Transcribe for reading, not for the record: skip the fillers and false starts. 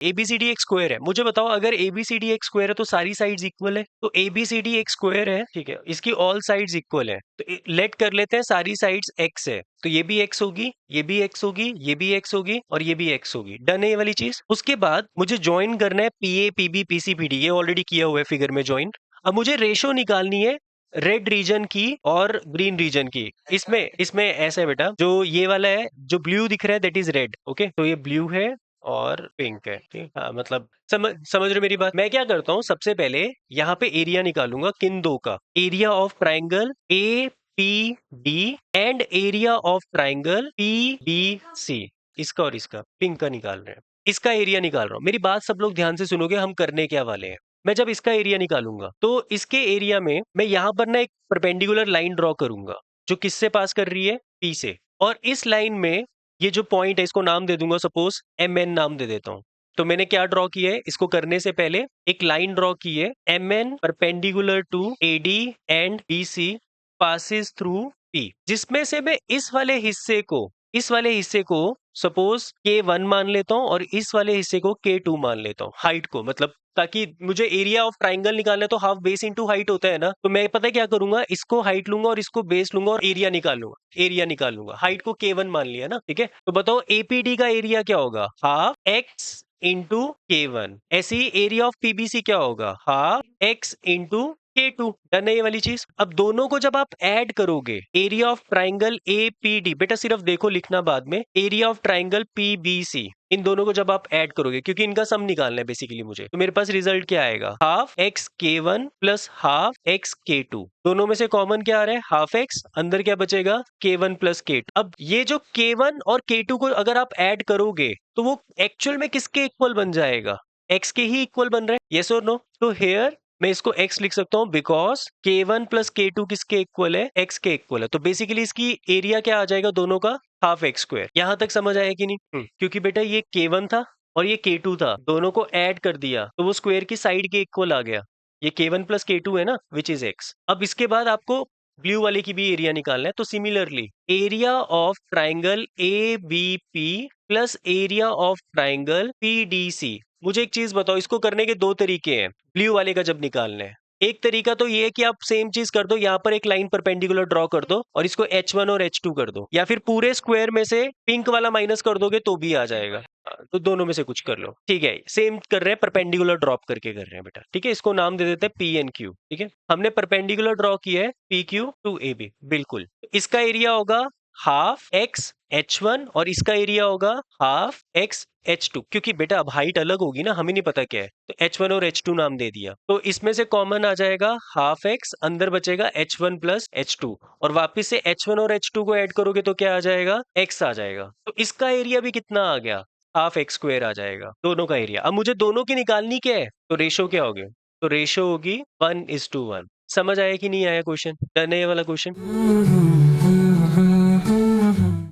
ABCD एक square है, मुझे बताओ अगर ABCD एक स्क्वायर है तो सारी साइड्स इक्वल है, तो ABCD एक स्क्वायर है, ठीक है, इसकी ऑल साइड्स इक्वल है, तो लेट कर लेते हैं सारी साइड्स x है, तो ये भी x होगी, ये भी x होगी, ये भी x होगी और ये भी x होगी। डन है ये वाली चीज। उसके बाद मुझे ज्वाइन करना है PA PB PC PD, ये ऑलरेडी किया हुआ है फिगर में ज्वाइन। अब मुझे रेशो निकालनी है रेड रीजन की और ग्रीन रीजन की। इसमें इसमें ऐसा है बेटा, जो ये वाला है, जो ब्लू दिख रहा है दैट इज रेड, ओके, तो ये ब्लू है और पिंक है, ठीक, हाँ, मतलब समझ रहे हो मेरी बात। मैं क्या करता हूँ, सबसे पहले यहाँ पे एरिया निकालूंगा किन दो का, area of triangle APD and area of triangle PBC, इसका और इसका, पिंक का निकाल रहे हैं, इसका एरिया निकाल रहा हूँ। मेरी बात सब लोग ध्यान से सुनोगे, हम करने क्या वाले हैं। मैं जब इसका एरिया निकालूंगा तो इसके एरिया में मैं यहाँ पर ना एक परपेंडिकुलर लाइन ड्रॉ करूंगा जो किससे पास कर रही है, P से, और इस लाइन में ये जो पॉइंट है इसको नाम दे दूंगा, सपोज MN नाम दे देता हूँ। तो मैंने क्या ड्रॉ किया है, इसको करने से पहले एक लाइन ड्रॉ की है, MN perpendicular to AD and BC passes through P, जिसमें से मैं इस वाले हिस्से को सपोज K1 मान लेता हूँ और इस वाले हिस्से को K2 मान लेता हूँ, हाइट को, मतलब ताकि मुझे एरिया ऑफ ट्राइंगल निकालना है तो हाफ बेस इनटू हाइट होता है ना, तो मैं पता है क्या करूंगा, इसको हाइट लूंगा और इसको बेस लूंगा और एरिया निकाल लूंगा। हाइट को K1 मान लिया ना, ठीक है, तो बताओ APD का एरिया क्या होगा, हाफ x इंटू K1। ऐसे ही एरिया ऑफ PBC क्या होगा, half x into K2। Done है ये वाली चीज। अब दोनों को जब आप ऐड करोगे, एरिया ऑफ ट्राइंगल APD, बेटा सिर्फ देखो लिखना बाद में, एरिया ऑफ ट्राइंगल PBC, इन दोनों को जब आप ऐड करोगे, क्योंकि इनका सम निकालना है बेसिकली मुझे, तो मेरे पास रिजल्ट क्या आएगा, half x K1 plus half x K2। दोनों में से कॉमन क्या आ रहा है, हाफ x, अंदर क्या बचेगा, K1 प्लस K2। अब ये जो K1 और K2 को अगर आप ऐड करोगे तो वो एक्चुअल में किसके इक्वल बन जाएगा, x के ही इक्वल बन रहा है, यस और नो। तो हेयर मैं इसको x लिख सकता हूं बिकॉज K1 प्लस K2 किसके इक्वल है, x के इक्वल है, तो बेसिकली इसकी एरिया क्या आ जाएगा दोनों का, हाफ x स्क्वायर। यहां तक समझ आया कि नहीं? क्योंकि बेटा ये K1 था और ये K2 था, दोनों को ऐड कर दिया तो वो स्क्वायर की साइड के इक्वल आ गया, ये K1 प्लस K2 है ना, विच इज x। अब इसके बाद आपको ब्लू वाले की भी एरिया निकालना है, तो similarly area of triangle ABP plus area of triangle PDC। मुझे एक चीज बताओ, इसको करने के दो तरीके हैं ब्लू वाले का जब निकालना है। एक तरीका तो ये है कि आप सेम चीज कर दो, यहाँ पर एक लाइन परपेंडिकुलर ड्रॉ कर दो और इसको H1 और H2 कर दो, या फिर पूरे स्क्वायर में से पिंक वाला माइनस कर दोगे तो भी आ जाएगा। तो दोनों में से कुछ कर लो, ठीक है, सेम कर रहे हैं, परपेंडिकुलर ड्रॉप करके कर रहे हैं बेटा, ठीक है, इसको नाम दे देते हैं PNQ, ठीक है, हमने परपेंडिकुलर ड्रॉ किया है PQ टू AB, बिल्कुल। इसका एरिया होगा हाफ x H1 और इसका एरिया होगा हाफ x H2, क्योंकि बेटा अब हाइट अलग होगी ना, हमें नहीं पता क्या है, तो H1 और H2 नाम दे दिया, तो इसमें से कॉमन आ जाएगा हाफ x, अंदर बचेगा H1 प्लस H2, और वापस से H1 और H2 को ऐड करोगे तो क्या आ जाएगा, x आ जाएगा, तो इसका एरिया भी कितना आ गया, हाफ x स्क्वायर आ जाएगा, दोनों का एरिया। अब मुझे दोनों की निकालनी क्या है, तो रेशो क्या होगी, तो रेशो होगी 1:1। समझ आया कि नहीं आया क्वेश्चन, डन है ये वाला क्वेश्चन।